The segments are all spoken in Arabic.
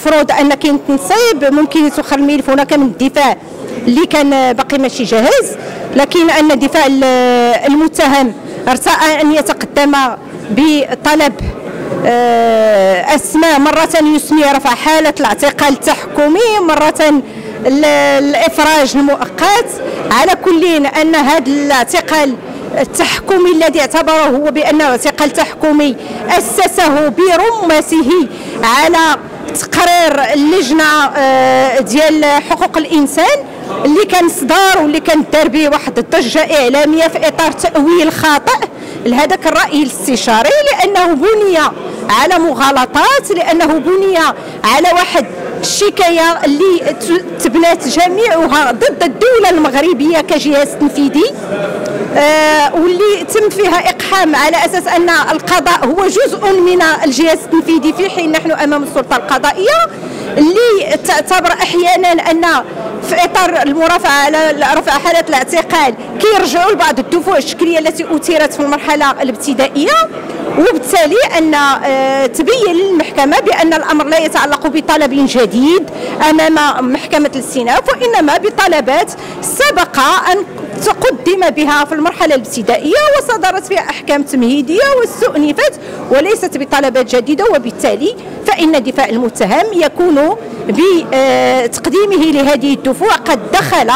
المفروض ان كاين تنصيب، ممكن يتوخر الملف هناك من الدفاع اللي كان باقي ماشي جاهز، لكن ان الدفاع المتهم ارتأى ان يتقدم بطلب اسماء، مرة يسمي رفع حالة الاعتقال التحكمي، مرة الافراج المؤقت. على كل ان هذا الاعتقال التحكمي الذي اعتبره هو بانه اعتقال تحكمي اسسه برمته على تقرير اللجنه ديال حقوق الانسان اللي كان صدار واللي كان دار به واحد الضجه اعلاميه في اطار تاويل خاطئ لهذاك الراي الاستشاري، لانه بني على مغالطات، لانه بني على واحد الشكايه اللي تبنات جميعها ضد الدوله المغربيه كجهاز تنفيذي، واللي تم فيها اقحام على اساس ان القضاء هو جزء من الجهاز التنفيذي، في حين نحن امام السلطه القضائيه اللي تعتبر احيانا ان في اطار المرافعه على رفع حاله الاعتقال كيرجعوا لبعض الدفوع الشكليه التي اثيرت في المرحله الابتدائيه، وبالتالي ان تبين للمحكمه بان الامر لا يتعلق بطلب جديد امام محكمه الاستئناف، وانما بطلبات سبق ان تقدم بها في المرحله الابتدائيه وصدرت فيها احكام تمهيديه واستؤنفت، وليست بطلبات جديده. وبالتالي فان دفاع المتهم يكون بتقديمه لهذه الدفوع قد دخل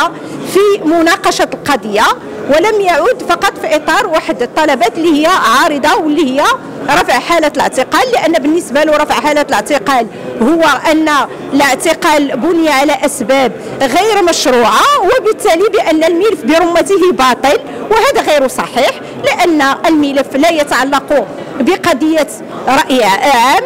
في مناقشه القضيه، ولم يعود فقط في اطار واحد الطلبات اللي هي عارضه واللي هي رفع حاله الاعتقال، لان بالنسبه له رفع حاله الاعتقال هو ان الاعتقال بني على اسباب غير مشروعه، وبالتالي بان الملف برمته باطل، وهذا غير صحيح، لان الملف لا يتعلق بقضيه راي عام،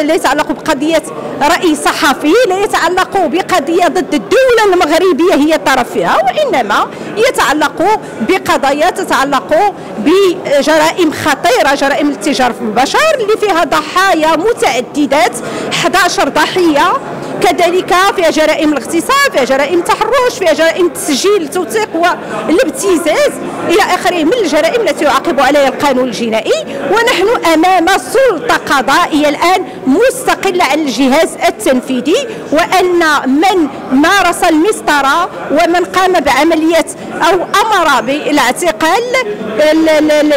لا يتعلق بقضيه راي صحفي، لا يتعلق بقضيه ضد الدوله المغربيه هي طرف فيها، وانما يتعلق بقضايا تتعلق بجرائم خطيره، جرائم الاتجار في البشر اللي فيها ضحايا متعددات، 11 ضحيه، كذلك فيها جرائم الاغتصاب، فيها جرائم التحرش، فيها جرائم التسجيل التوثيق والابتزاز الى اخره من الجرائم التي يعاقب عليها القانون الجنائي. ونحن امام سلطه قضائيه الان مستقله عن الجهاز التنفيذي، وان من مارس المسطره ومن قام بعمليه او امر بالاعتقال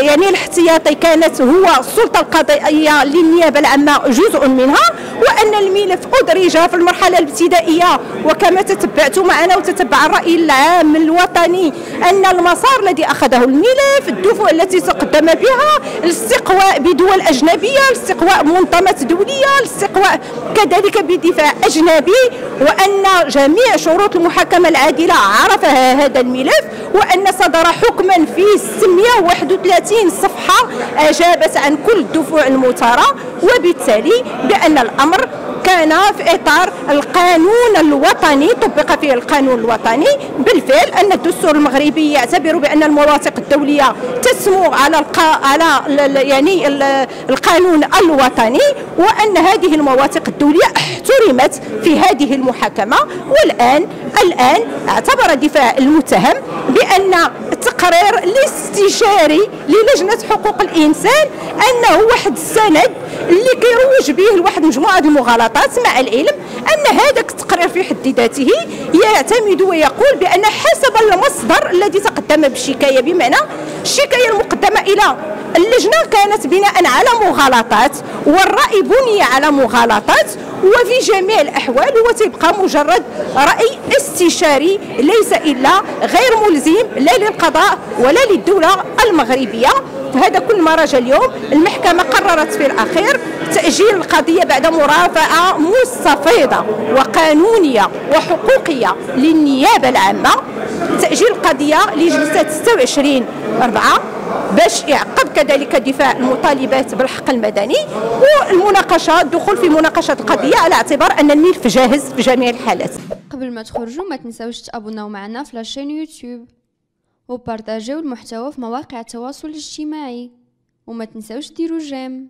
يعني الاحتياطي كانت هو السلطه القضائيه للنيابه العامه جزء منها، وان الملف ادرج في المرحله الابتدائيه، وكما تتبعت معنا وتتبع الراي العام الوطني ان المسار الذي اخذه الملف، الدفوع التي تقدم بها، الاستقواء بدول اجنبيه، الاستقواء منظمات دوليه، الاستقواء كذلك بدفاع اجنبي، وان جميع شروط المحاكمه العادله عرفها هذا الملف، وان صدر حكما في 631 صفحه اجابت عن كل الدفوع المثاره، وبالتالي بان الامر كان في اطار القانون الوطني، طبق فيه القانون الوطني بالفعل، ان الدستور المغربي يعتبر بان المواثيق الدوليه تسمو على يعني القانون الوطني، وان هذه المواثيق الدوليه احترمت في هذه المحاكمه. والان اعتبر دفاع المتهم بان التقرير الاستشاري للجنه حقوق الانسان انه واحد السند اللي كيروج به لواحد مجموعه المغالطات، مع العلم ان هذاك التقرير في حد ذاته يعتمد ويقول بان حسب المصدر الذي تقدم بالشكايه، بمعنى الشكايه المقدمه الى اللجنه كانت بناء على مغالطات، والراي بني على مغالطات، وفي جميع الاحوال هو تيبقى مجرد راي استشاري ليس الا غير ملزم لا للقضاء ولا للدوله المغربيه. هذا كل ما رجا اليوم. المحكمه قررت في الاخير تاجيل القضيه بعد مرافعه مستفيضه وقانونيه وحقوقيه للنيابه العامه، تاجيل القضيه لجلسه 26/4 باش يعقب كذلك دفاع المطالبات بالحق المدني والمناقشه، الدخول في مناقشه القضيه على اعتبار ان الملف جاهز في جميع الحالات. قبل ما تخرجوا ما تنساوش تابوناو معنا في لاشين يوتيوب وبارطاجيو المحتوى في مواقع التواصل الاجتماعي، وما تنساوش ديروا جيم.